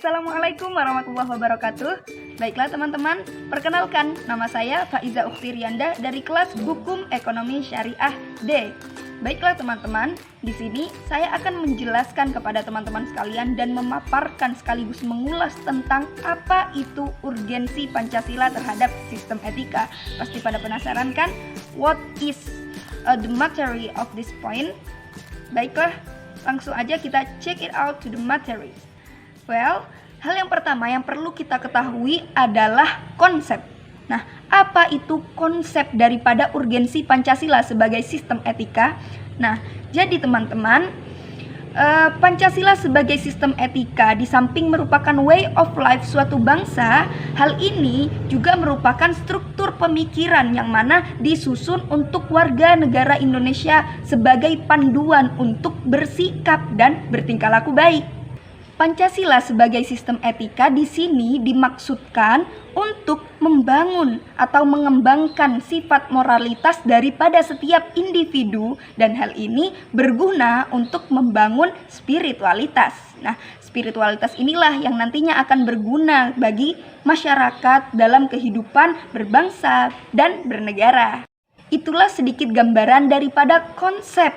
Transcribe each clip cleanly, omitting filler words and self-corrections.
Assalamualaikum warahmatullahi wabarakatuh. Baiklah teman-teman, perkenalkan nama saya Faiza Ukhti Rianda dari kelas Hukum Ekonomi Syariah D. Baiklah teman-teman, di sini saya akan menjelaskan kepada teman-teman sekalian dan memaparkan sekaligus mengulas tentang apa itu urgensi Pancasila terhadap sistem etika. Pasti pada penasaran kan? What is the material of this point? Baiklah, langsung aja kita check it out to the material. Well, hal yang pertama yang perlu kita ketahui adalah konsep. Nah, apa itu konsep daripada urgensi Pancasila sebagai sistem etika? Nah, jadi teman-teman, Pancasila sebagai sistem etika di samping merupakan way of life suatu bangsa, hal ini juga merupakan struktur pemikiran yang mana disusun untuk warga negara Indonesia sebagai panduan untuk bersikap dan bertingkah laku baik. Pancasila sebagai sistem etika di sini dimaksudkan untuk membangun atau mengembangkan sifat moralitas daripada setiap individu, dan hal ini berguna untuk membangun spiritualitas. Nah, spiritualitas inilah yang nantinya akan berguna bagi masyarakat dalam kehidupan berbangsa dan bernegara. Itulah sedikit gambaran daripada konsep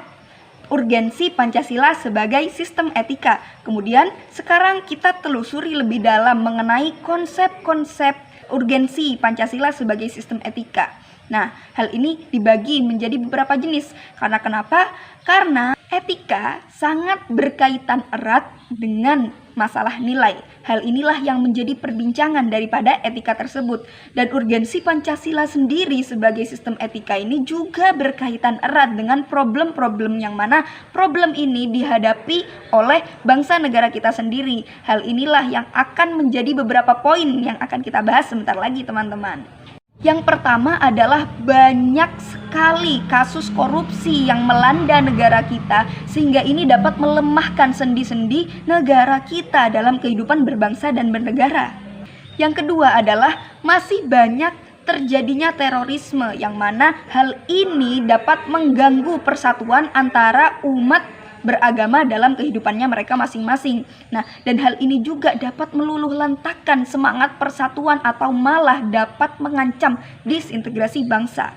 urgensi Pancasila sebagai sistem etika. Kemudian sekarang kita telusuri lebih dalam mengenai konsep-konsep urgensi Pancasila sebagai sistem etika. Nah, hal ini dibagi menjadi beberapa jenis. Karena kenapa? Karena etika sangat berkaitan erat dengan masalah nilai. Hal inilah yang menjadi perbincangan daripada etika tersebut. Dan urgensi Pancasila sendiri sebagai sistem etika ini juga berkaitan erat dengan problem-problem yang mana problem ini dihadapi oleh bangsa negara kita sendiri. Hal inilah yang akan menjadi beberapa poin yang akan kita bahas sebentar lagi, teman-teman. Yang pertama adalah banyak sekali kasus korupsi yang melanda negara kita, sehingga ini dapat melemahkan sendi-sendi negara kita dalam kehidupan berbangsa dan bernegara. Yang kedua adalah masih banyak terjadinya terorisme, yang mana hal ini dapat mengganggu persatuan antara umat beragama dalam kehidupannya mereka masing-masing. Nah, dan hal ini juga dapat meluluhlantakkan semangat persatuan atau malah dapat mengancam disintegrasi bangsa.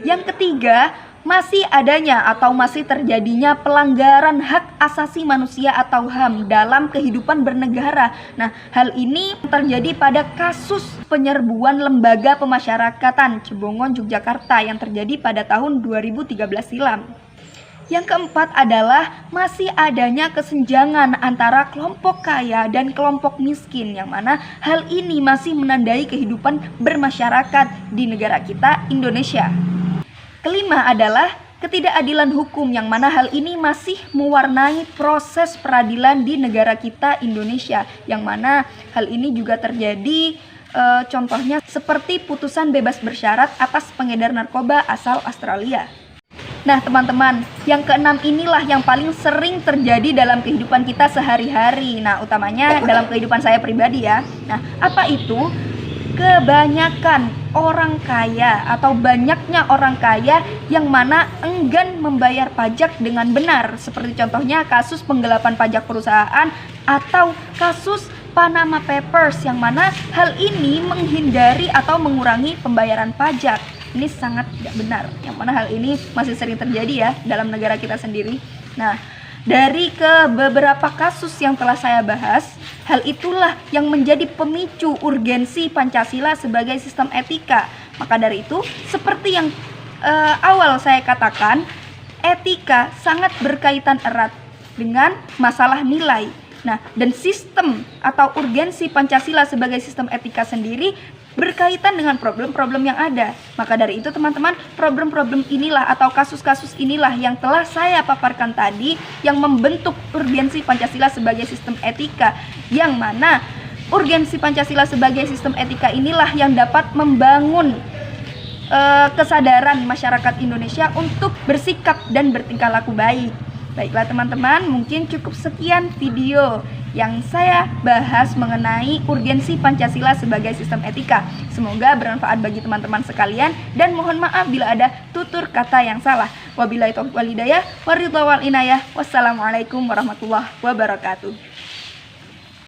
Yang ketiga, masih adanya atau masih terjadinya pelanggaran hak asasi manusia atau HAM dalam kehidupan bernegara. Nah, hal ini terjadi pada kasus penyerbuan lembaga pemasyarakatan Cibongon, Yogyakarta yang terjadi pada tahun 2013 silam. Yang keempat adalah masih adanya kesenjangan antara kelompok kaya dan kelompok miskin, yang mana hal ini masih menandai kehidupan bermasyarakat di negara kita, Indonesia. Kelima adalah ketidakadilan hukum, yang mana hal ini masih mewarnai proses peradilan di negara kita, Indonesia, yang mana hal ini juga terjadi contohnya seperti putusan bebas bersyarat atas pengedar narkoba asal Australia. Nah teman-teman, yang keenam inilah yang paling sering terjadi dalam kehidupan kita sehari-hari. Nah, utamanya dalam kehidupan saya pribadi ya. Nah, apa itu? Kebanyakan orang kaya atau banyaknya orang kaya yang mana enggan membayar pajak dengan benar. Seperti contohnya kasus penggelapan pajak perusahaan atau kasus Panama Papers, yang mana hal ini menghindari atau mengurangi pembayaran pajak. Ini sangat tidak benar, yang mana hal ini masih sering terjadi ya dalam negara kita sendiri. Nah, dari beberapa kasus yang telah saya bahas, hal itulah yang menjadi pemicu urgensi Pancasila sebagai sistem etika. Maka dari itu, seperti yang awal saya katakan, etika sangat berkaitan erat dengan masalah nilai. Nah, dan sistem atau urgensi Pancasila sebagai sistem etika sendiri berkaitan dengan problem-problem yang ada. Maka dari itu teman-teman, problem-problem inilah atau kasus-kasus inilah yang telah saya paparkan tadi yang membentuk urgensi Pancasila sebagai sistem etika, yang mana urgensi Pancasila sebagai sistem etika inilah yang dapat membangun kesadaran masyarakat Indonesia untuk bersikap dan bertingkah laku baik. Baiklah teman-teman, mungkin cukup sekian video yang saya bahas mengenai urgensi Pancasila sebagai sistem etika. Semoga bermanfaat bagi teman-teman sekalian, dan mohon maaf bila ada tutur kata yang salah. Wabillahi taufiq wal hidayah, waridha wal inayah. Wassalamualaikum warahmatullahi wabarakatuh.